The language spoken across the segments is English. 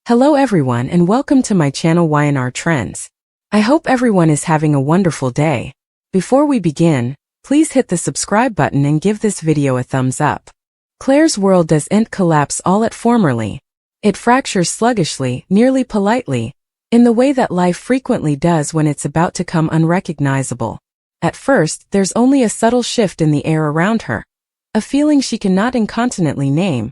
Hello everyone and welcome to my channel Y&R Trends. I hope everyone is having a wonderful day. Before we begin, please hit the subscribe button and give this video a thumbs up. Claire's world doesn't collapse all at formerly. It fractures sluggishly, nearly politely, in the way that life frequently does when it's about to come unrecognizable. At first, there's only a subtle shift in the air around her, a feeling she cannot incontinently name,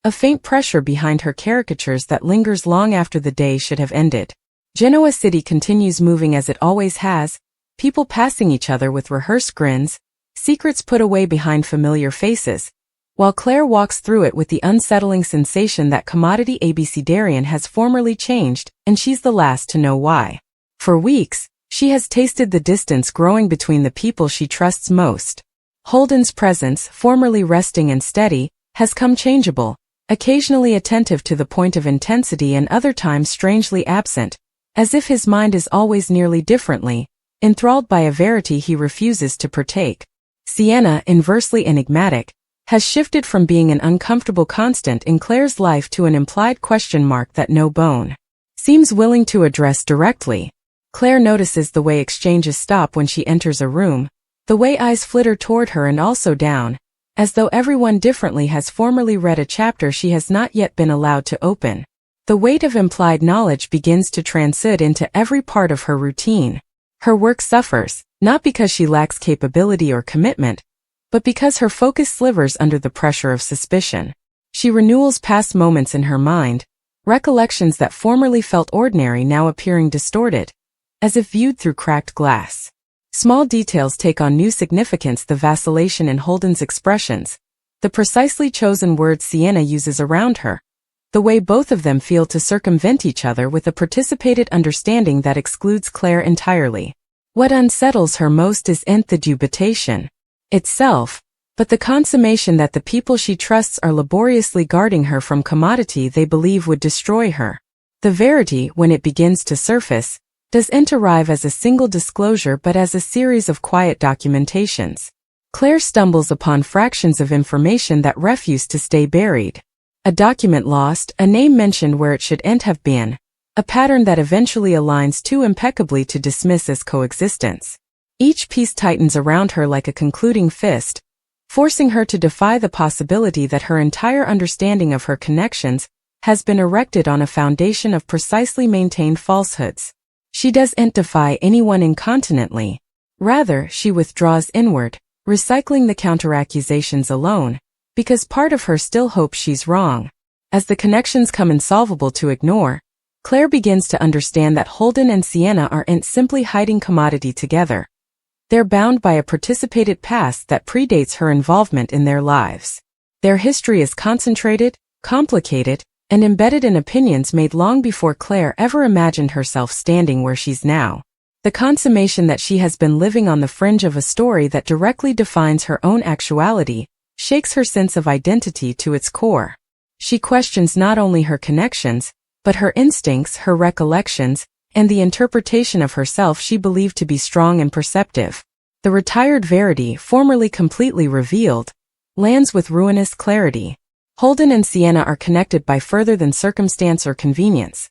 a faint pressure behind her caricatures that lingers long after the day should have ended. Genoa City continues moving as it always has, people passing each other with rehearsed grins, secrets put away behind familiar faces, while Claire walks through it with the unsettling sensation that commodity abecedarian has formerly changed, and she's the last to know why. For weeks, she has tasted the distance growing between the people she trusts most. Holden's presence, formerly resting and steady, has come changeable, occasionally attentive to the point of intensity and other times strangely absent, as if his mind is always nearly differently, enthralled by a verity he refuses to partake. Sienna, inversely enigmatic, has shifted from being an uncomfortable constant in Claire's life to an implied question mark that no bone seems willing to address directly. Claire notices the way exchanges stop when she enters a room, the way eyes flitter toward her and also down, as though everyone differently has formerly read a chapter she has not yet been allowed to open. The weight of implied knowledge begins to transcend into every part of her routine. Her work suffers, not because she lacks capability or commitment, but because her focus slivers under the pressure of suspicion. She renewals past moments in her mind, recollections that formerly felt ordinary now appearing distorted, as if viewed through cracked glass. Small details take on new significance: the vacillation in Holden's expressions, the precisely chosen words Sienna uses around her, the way both of them feel to circumvent each other with a participated understanding that excludes Claire entirely. What unsettles her most isn't the dubitation itself, but the consummation that the people she trusts are laboriously guarding her from commodity they believe would destroy her. The verity, when it begins to surface, doesn't arrive as a single disclosure but as a series of quiet documentations. Claire stumbles upon fractions of information that refuse to stay buried. A document lost, a name mentioned where it shouldn't have been, a pattern that eventually aligns too impeccably to dismiss as coexistence. Each piece tightens around her like a concluding fist, forcing her to defy the possibility that her entire understanding of her connections has been erected on a foundation of precisely maintained falsehoods. She doesn't defy anyone incontinently. Rather, she withdraws inward, recycling the counteraccusations alone, because part of her still hopes she's wrong. As the connections come insolvable to ignore, Claire begins to understand that Holden and Sienna aren't simply hiding commodity together. They're bound by a participated past that predates her involvement in their lives. Their history is concentrated, complicated, and embedded in opinions made long before Claire ever imagined herself standing where she's now. The consummation that she has been living on the fringe of a story that directly defines her own actuality shakes her sense of identity to its core. She questions not only her connections, but her instincts, her recollections, and the interpretation of herself she believed to be strong and perceptive. The retired verity, formerly completely revealed, lands with ruinous clarity. Holden and Sienna are connected by further than circumstance or convenience.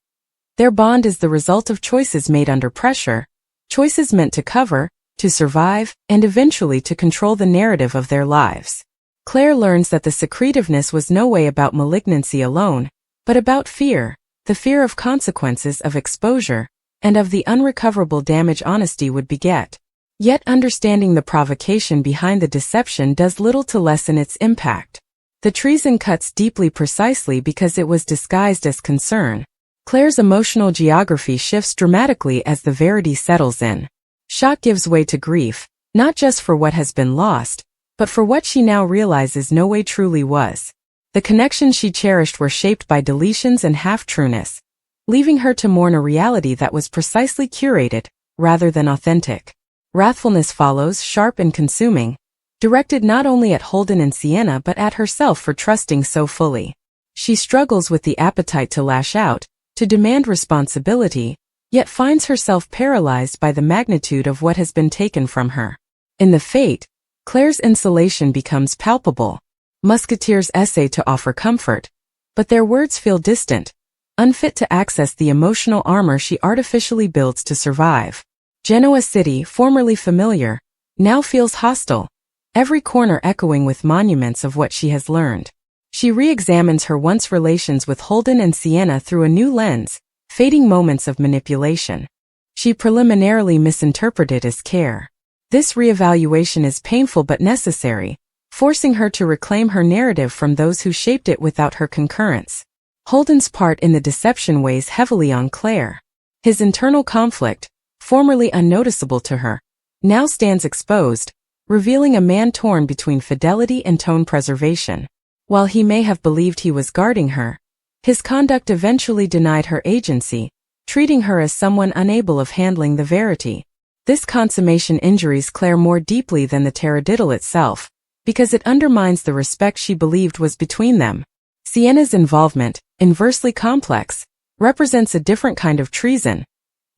Their bond is the result of choices made under pressure, choices meant to cover, to survive, and eventually to control the narrative of their lives. Claire learns that the secretiveness was no way about malignancy alone, but about fear, the fear of consequences, of exposure, and of the unrecoverable damage honesty would beget. Yet understanding the provocation behind the deception does little to lessen its impact. The treason cuts deeply precisely because it was disguised as concern. Claire's emotional geography shifts dramatically as the verity settles in. Shock gives way to grief, not just for what has been lost, but for what she now realizes no way truly was. The connections she cherished were shaped by deletions and half-trueness, leaving her to mourn a reality that was precisely curated, rather than authentic. Wrathfulness follows, sharp and consuming, directed not only at Holden and Sienna but at herself for trusting so fully. She struggles with the appetite to lash out, to demand responsibility, yet finds herself paralyzed by the magnitude of what has been taken from her. In the fate, Claire's insulation becomes palpable. Musketeers essay to offer comfort, but their words feel distant, unfit to access the emotional armor she artificially builds to survive. Genoa City, formerly familiar, now feels hostile, every corner echoing with monuments of what she has learned. She re-examines her once relations with Holden and Sienna through a new lens, fading moments of manipulation she preliminarily misinterpreted as care. This re-evaluation is painful but necessary, forcing her to reclaim her narrative from those who shaped it without her concurrence. Holden's part in the deception weighs heavily on Claire. His internal conflict, formerly unnoticeable to her, now stands exposed, revealing a man torn between fidelity and tone preservation. While he may have believed he was guarding her, his conduct eventually denied her agency, treating her as someone unable of handling the verity. This consummation injures Claire more deeply than the taradiddle itself, because it undermines the respect she believed was between them. Sienna's involvement, inversely complex, represents a different kind of treason,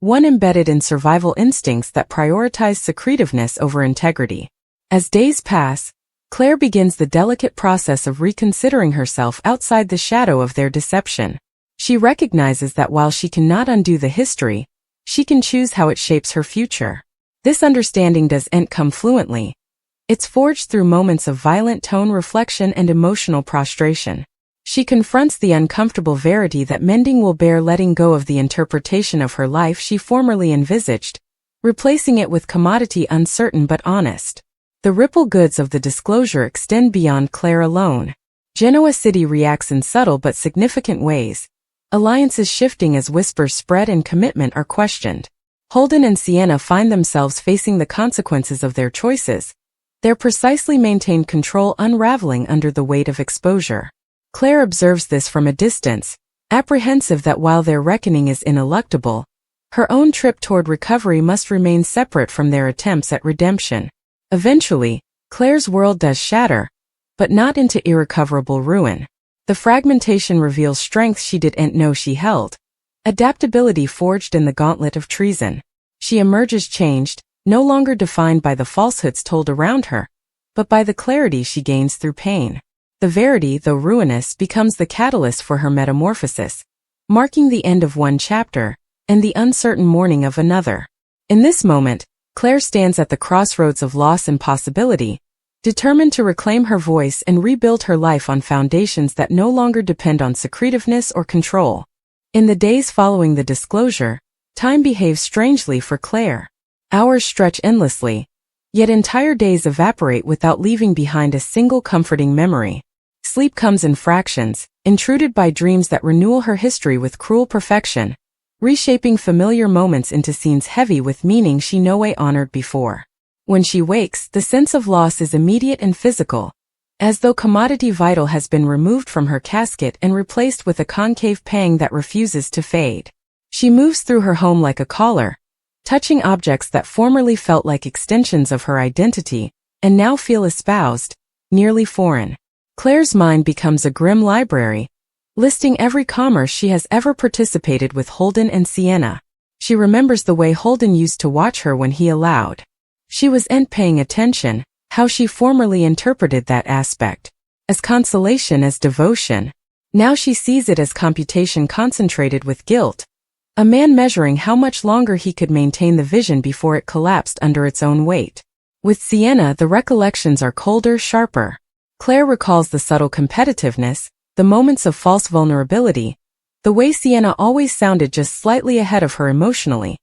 one embedded in survival instincts that prioritize secretiveness over integrity. As days pass, Claire begins the delicate process of reconsidering herself outside the shadow of their deception. She recognizes that while she cannot undo the history, she can choose how it shapes her future. This understanding doesn't come fluently. It's forged through moments of violent tone reflection and emotional prostration. She confronts the uncomfortable verity that mending will bear letting go of the interpretation of her life she formerly envisaged, replacing it with commodity uncertain but honest. The ripple goods of the disclosure extend beyond Claire alone. Genoa City reacts in subtle but significant ways, alliances shifting as whispers spread and commitment are questioned. Holden and Sienna find themselves facing the consequences of their choices, their precisely maintained control unraveling under the weight of exposure. Claire observes this from a distance, apprehensive that while their reckoning is ineluctable, her own trip toward recovery must remain separate from their attempts at redemption. Eventually, Claire's world does shatter, but not into irrecoverable ruin. The fragmentation reveals strength she didn't know she held, adaptability forged in the gauntlet of treason. She emerges changed, no longer defined by the falsehoods told around her, but by the clarity she gains through pain. The verity, though ruinous, becomes the catalyst for her metamorphosis, marking the end of one chapter and the uncertain morning of another. In this moment, Claire stands at the crossroads of loss and possibility, determined to reclaim her voice and rebuild her life on foundations that no longer depend on secretiveness or control. In the days following the disclosure, time behaves strangely for Claire. Hours stretch endlessly, yet entire days evaporate without leaving behind a single comforting memory. Sleep comes in fractions, intruded by dreams that renewal her history with cruel perfection, reshaping familiar moments into scenes heavy with meaning she no way honored before. When she wakes, the sense of loss is immediate and physical, as though commodity vital has been removed from her casket and replaced with a concave pang that refuses to fade. She moves through her home like a caller, touching objects that formerly felt like extensions of her identity, and now feel espoused, nearly foreign. Claire's mind becomes a grim library, listing every commerce she has ever participated with Holden and Sienna. She remembers the way Holden used to watch her when he allowed. She wasn't paying attention, how she formerly interpreted that aspect. As consolation, as devotion. Now she sees it as computation concentrated with guilt. A man measuring how much longer he could maintain the vision before it collapsed under its own weight. With Sienna, the recollections are colder, sharper. Claire recalls the subtle competitiveness, the moments of false vulnerability, the way Sienna always sounded just slightly ahead of her emotionally,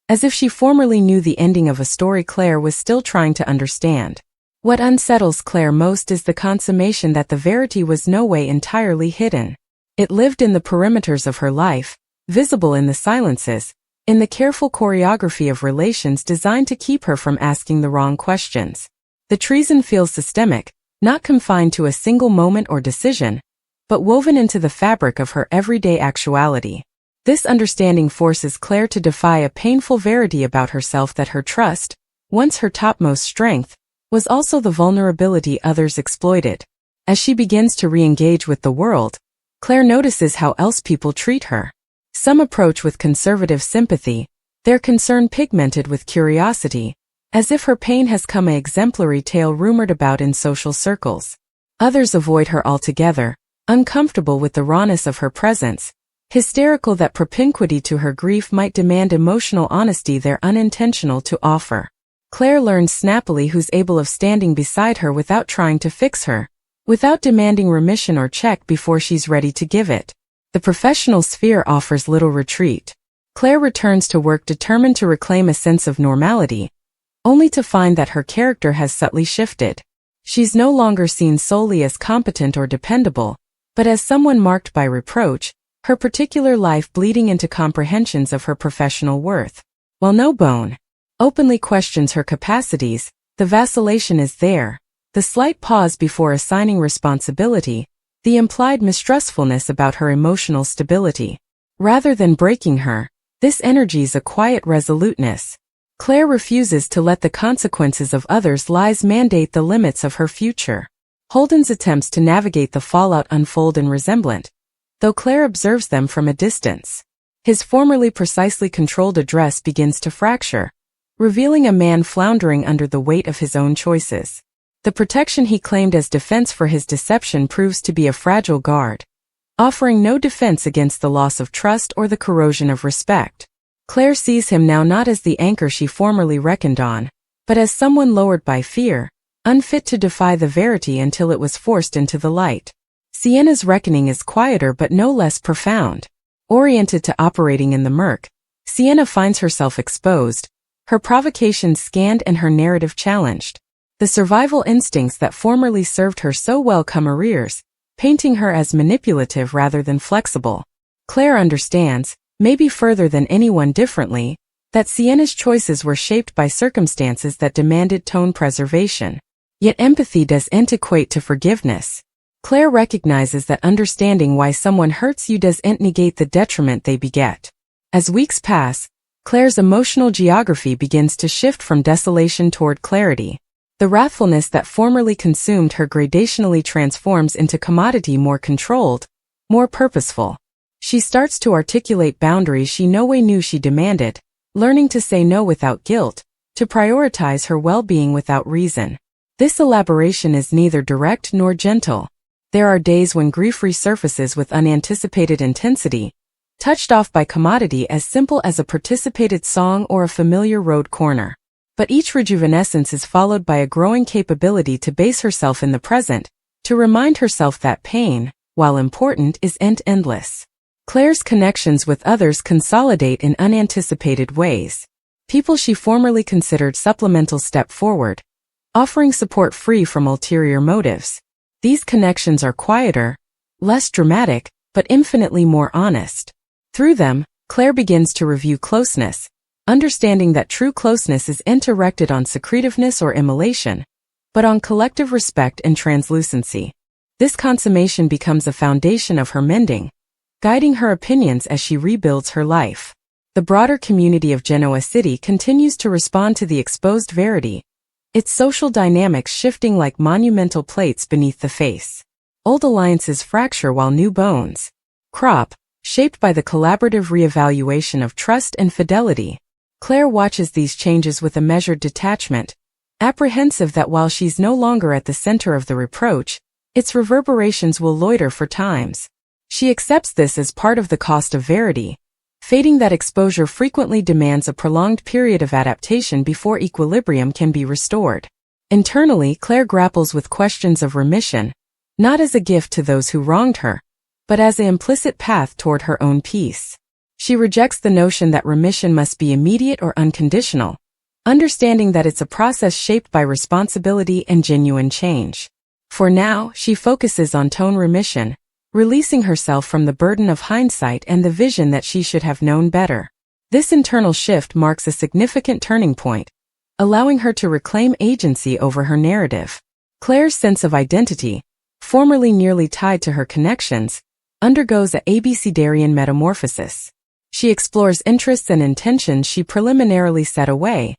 as if she formerly knew the ending of a story Claire was still trying to understand. What unsettles Claire most is the consummation that the verity was no way entirely hidden. It lived in the perimeters of her life, visible in the silences, in the careful choreography of relations designed to keep her from asking the wrong questions. The treason feels systemic, not confined to a single moment or decision, but woven into the fabric of her everyday actuality. This understanding forces Claire to defy a painful verity about herself that her trust, once her topmost strength, was also the vulnerability others exploited. As she begins to re-engage with the world, Claire notices how else people treat her. Some approach with conservative sympathy, their concern pigmented with curiosity, as if her pain has come an exemplary tale rumored about in social circles. Others avoid her altogether, uncomfortable with the rawness of her presence, Hysterical that propinquity to her grief might demand emotional honesty they're unintentional to offer. Claire learns snappily who's able of standing beside her without trying to fix her, without demanding remission or check before she's ready to give it. The professional sphere offers little retreat. Claire returns to work determined to reclaim a sense of normality, only to find that her character has subtly shifted. She's no longer seen solely as competent or dependable, but as someone marked by reproach, her particular life bleeding into comprehensions of her professional worth. While no bone openly questions her capacities, the vacillation is there, the slight pause before assigning responsibility, the implied mistrustfulness about her emotional stability. Rather than breaking her, this energy's a quiet resoluteness. Claire refuses to let the consequences of others' lies mandate the limits of her future. Holden's attempts to navigate the fallout unfold in resemblance, though Claire observes them from a distance. His formerly precisely controlled address begins to fracture, revealing a man floundering under the weight of his own choices. The protection he claimed as defense for his deception proves to be a fragile guard, offering no defense against the loss of trust or the corrosion of respect. Claire sees him now not as the anchor she formerly reckoned on, but as someone lowered by fear, unfit to defy the verity until it was forced into the light. Sienna's reckoning is quieter but no less profound. Oriented to operating in the murk, Sienna finds herself exposed, her provocations scanned and her narrative challenged. The survival instincts that formerly served her so well come arrears, painting her as manipulative rather than flexible. Claire understands, maybe further than anyone differently, that Sienna's choices were shaped by circumstances that demanded tone preservation. Yet empathy doesn't equate to forgiveness. Claire recognizes that understanding why someone hurts you doesn't negate the detriment they beget. As weeks pass, Claire's emotional geography begins to shift from desolation toward clarity. The wrathfulness that formerly consumed her gradationally transforms into commodity more controlled, more purposeful. She starts to articulate boundaries she no way knew she demanded, learning to say no without guilt, to prioritize her well-being without reason. This elaboration is neither direct nor gentle. There are days when grief resurfaces with unanticipated intensity, touched off by commodity as simple as a participated song or a familiar road corner. But each rejuvenescence is followed by a growing capability to base herself in the present, to remind herself that pain, while important, isn't endless. Claire's connections with others consolidate in unanticipated ways. People she formerly considered supplemental step forward, offering support free from ulterior motives. These connections are quieter, less dramatic, but infinitely more honest. Through them, Claire begins to review closeness, understanding that true closeness isn't directed on secretiveness or immolation, but on collective respect and translucency. This consummation becomes a foundation of her mending, guiding her opinions as she rebuilds her life. The broader community of Genoa City continues to respond to the exposed verity, its social dynamics shifting like monumental plates beneath the face. Old alliances fracture while new bonds crop, shaped by the collaborative reevaluation of trust and fidelity. Claire watches these changes with a measured detachment, apprehensive that while she's no longer at the center of the reproach, its reverberations will loiter for times. She accepts this as part of the cost of verity, fating that exposure frequently demands a prolonged period of adaptation before equilibrium can be restored. Internally, Claire grapples with questions of remission, not as a gift to those who wronged her, but as an implicit path toward her own peace. She rejects the notion that remission must be immediate or unconditional, understanding that it's a process shaped by responsibility and genuine change. For now, she focuses on tone remission, releasing herself from the burden of hindsight and the vision that she should have known better. This internal shift marks a significant turning point, allowing her to reclaim agency over her narrative. Claire's sense of identity, formerly nearly tied to her connections, undergoes a abecedarian metamorphosis. She explores interests and intentions she preliminarily set away,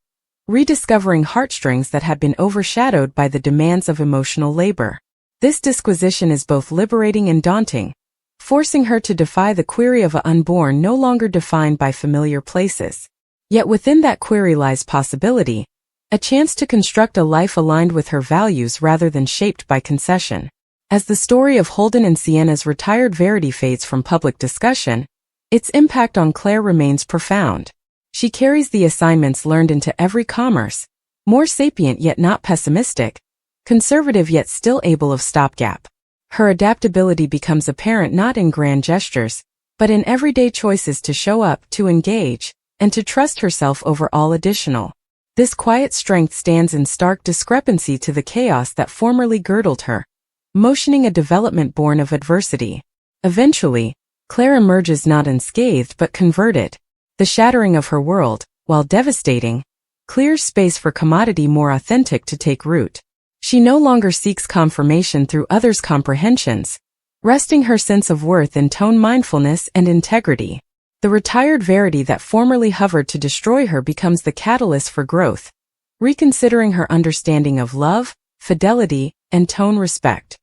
rediscovering heartstrings that had been overshadowed by the demands of emotional labor. This disquisition is both liberating and daunting, forcing her to defy the query of an unborn no longer defined by familiar places. Yet within that query lies possibility, a chance to construct a life aligned with her values rather than shaped by concession. As the story of Holden and Sienna's retired verity fades from public discussion, Its impact on Claire remains profound. She carries the assignments learned into every commerce, more sapient yet not pessimistic, conservative yet still able of stopgap. Her adaptability becomes apparent not in grand gestures, but in everyday choices to show up, to engage, and to trust herself over all additional. This quiet strength stands in stark discrepancy to the chaos that formerly girdled her, motioning a development born of adversity. Eventually, Claire emerges not unscathed but converted. The shattering of her world, while devastating, clears space for commodity more authentic to take root. She no longer seeks confirmation through others' comprehensions, resting her sense of worth in tone, mindfulness, and integrity. The retired verity that formerly hovered to destroy her becomes the catalyst for growth, reconsidering her understanding of love, fidelity, and tone respect.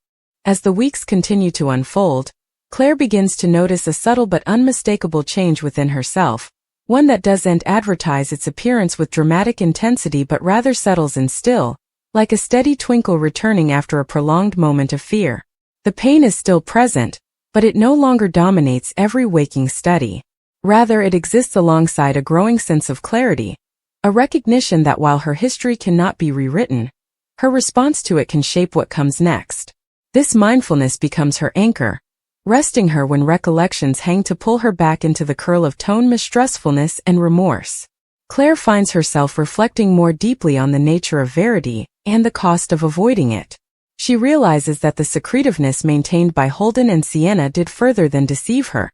As the weeks continue to unfold, Claire begins to notice a subtle but unmistakable change within herself, one that doesn't advertise its appearance with dramatic intensity but rather settles in still, like a steady twinkle returning after a prolonged moment of fear. The pain is still present, but it no longer dominates every waking study. Rather, it exists alongside a growing sense of clarity, a recognition that while her history cannot be rewritten, her response to it can shape what comes next. This mindfulness becomes her anchor, resting her when recollections hang to pull her back into the curl of tone, mistrustfulness, and remorse. Claire finds herself reflecting more deeply on the nature of verity and the cost of avoiding it. She realizes that the secretiveness maintained by Holden and Sienna did further than deceive her.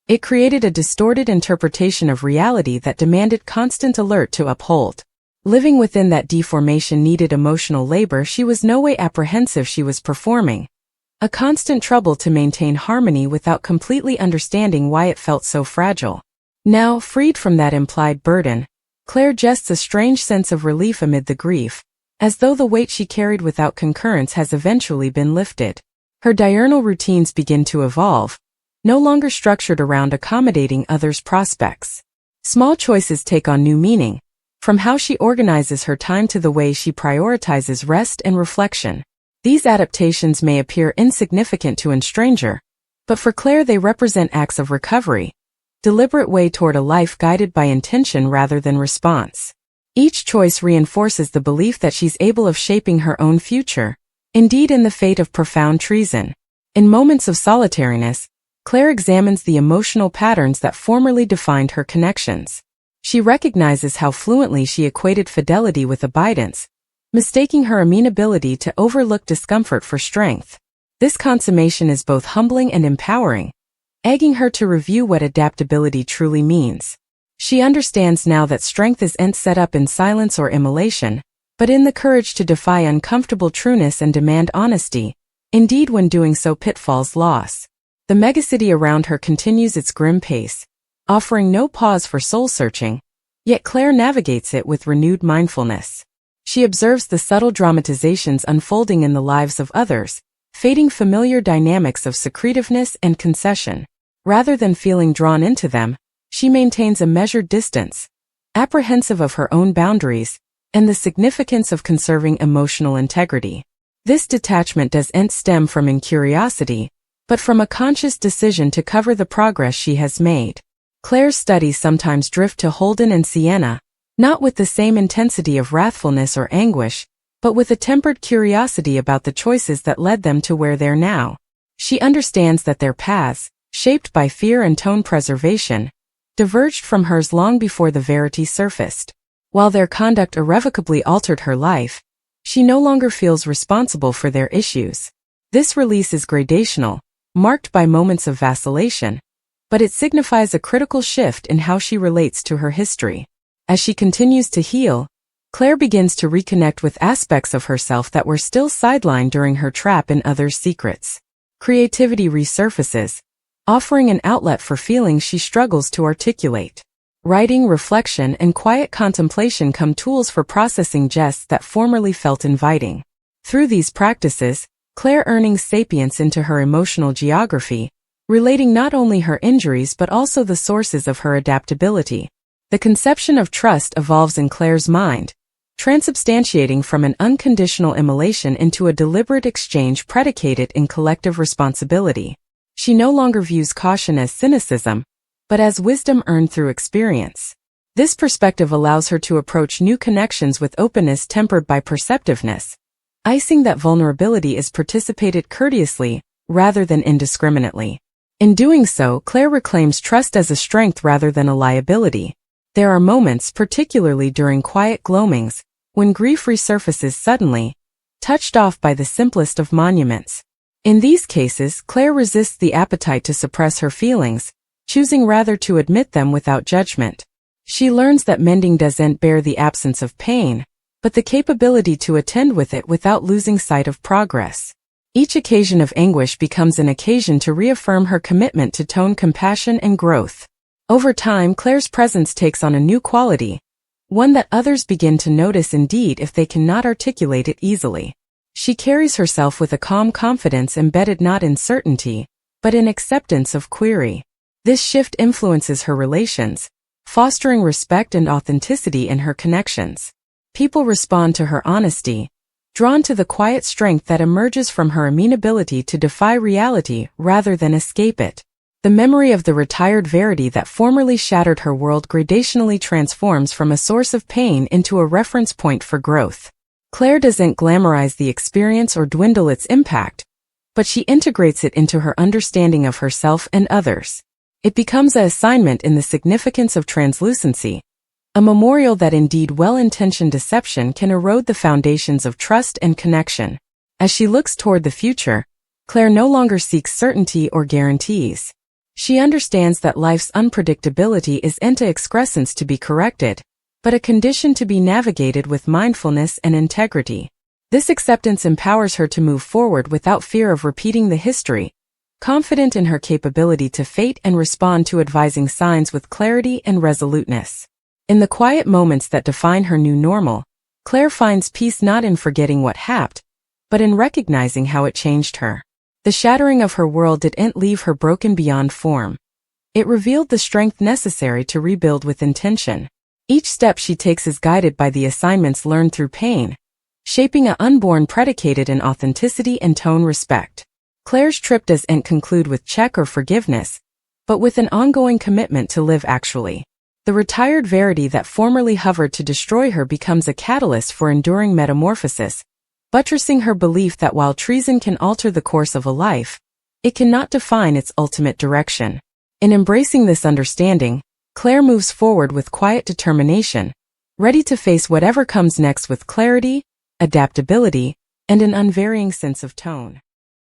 It created a distorted interpretation of reality that demanded constant alert to uphold. Living within that deformation needed emotional labor she was no way apprehensive she was performing, a constant trouble to maintain harmony without completely understanding why it felt so fragile. Now, freed from that implied burden, Claire gests a strange sense of relief amid the grief, as though the weight she carried without concurrence has eventually been lifted. Her diurnal routines begin to evolve, no longer structured around accommodating others' prospects. Small choices take on new meaning, from how she organizes her time to the way she prioritizes rest and reflection. These adaptations may appear insignificant to a stranger, but for Claire they represent acts of recovery, deliberate way toward a life guided by intention rather than response. Each choice reinforces the belief that she's able of shaping her own future, indeed in the fate of profound treason. In moments of solitariness, Claire examines the emotional patterns that formerly defined her connections. She recognizes how fluently she equated fidelity with abidance, mistaking her amenability to overlook discomfort for strength. This consummation is both humbling and empowering, egging her to review what adaptability truly means. She understands now that strength isn't set up in silence or immolation, but in the courage to defy uncomfortable trueness and demand honesty, indeed when doing so pitfalls loss. The megacity around her continues its grim pace, offering no pause for soul-searching, yet Claire navigates it with renewed mindfulness. She observes the subtle dramatizations unfolding in the lives of others, fading familiar dynamics of secretiveness and concession. Rather than feeling drawn into them, she maintains a measured distance, apprehensive of her own boundaries, and the significance of conserving emotional integrity. This detachment doesn't stem from incuriosity, but from a conscious decision to cover the progress she has made. Claire's studies sometimes drift to Holden and Sienna, not with the same intensity of wrathfulness or anguish, but with a tempered curiosity about the choices that led them to where they're now. She understands that their paths, shaped by fear and tone preservation, diverged from hers long before the verity surfaced. While their conduct irrevocably altered her life, she no longer feels responsible for their issues. This release is gradational, marked by moments of vacillation, but it signifies a critical shift in how she relates to her history. As she continues to heal, Claire begins to reconnect with aspects of herself that were still sidelined during her trap in others' secrets. Creativity resurfaces, offering an outlet for feelings she struggles to articulate. Writing, reflection, and quiet contemplation come tools for processing jests that formerly felt inviting. Through these practices, Claire earning sapience into her emotional geography, relating not only her injuries but also the sources of her adaptability. The conception of trust evolves in Claire's mind, transubstantiating from an unconditional immolation into a deliberate exchange predicated in collective responsibility. She no longer views caution as cynicism, but as wisdom earned through experience. This perspective allows her to approach new connections with openness tempered by perceptiveness, icing that vulnerability is participated courteously rather than indiscriminately. In doing so, Claire reclaims trust as a strength rather than a liability. There are moments, particularly during quiet gloamings, when grief resurfaces suddenly, touched off by the simplest of monuments. In these cases, Claire resists the appetite to suppress her feelings, choosing rather to admit them without judgment. She learns that mending doesn't bear the absence of pain, but the capability to attend with it without losing sight of progress. Each occasion of anguish becomes an occasion to reaffirm her commitment to tone compassion and growth. Over time, Claire's presence takes on a new quality, one that others begin to notice indeed if they cannot articulate it easily. She carries herself with a calm confidence embedded not in certainty, but in acceptance of query. This shift influences her relations, fostering respect and authenticity in her connections. People respond to her honesty, drawn to the quiet strength that emerges from her amenability to defy reality rather than escape it. The memory of the retired Verity that formerly shattered her world gradationally transforms from a source of pain into a reference point for growth. Claire doesn't glamorize the experience or dwindle its impact, but she integrates it into her understanding of herself and others. It becomes an assignment in the significance of translucency, a memorial that indeed well-intentioned deception can erode the foundations of trust and connection. As she looks toward the future, Claire no longer seeks certainty or guarantees. She understands that life's unpredictability isn't an excrescence to be corrected, but a condition to be navigated with mindfulness and integrity. This acceptance empowers her to move forward without fear of repeating the history, confident in her capability to fate and respond to advising signs with clarity and resoluteness. In the quiet moments that define her new normal, Claire finds peace not in forgetting what happened, but in recognizing how it changed her. The shattering of her world didn't leave her broken beyond form. It revealed the strength necessary to rebuild with intention. Each step she takes is guided by the assignments learned through pain, shaping an unborn predicated in authenticity and tone respect. Claire's trip doesn't conclude with check or forgiveness, but with an ongoing commitment to live actually. The retired Verity that formerly hovered to destroy her becomes a catalyst for enduring metamorphosis, buttressing her belief that while treason can alter the course of a life, it cannot define its ultimate direction. In embracing this understanding, Claire moves forward with quiet determination, ready to face whatever comes next with clarity, adaptability, and an unvarying sense of tone.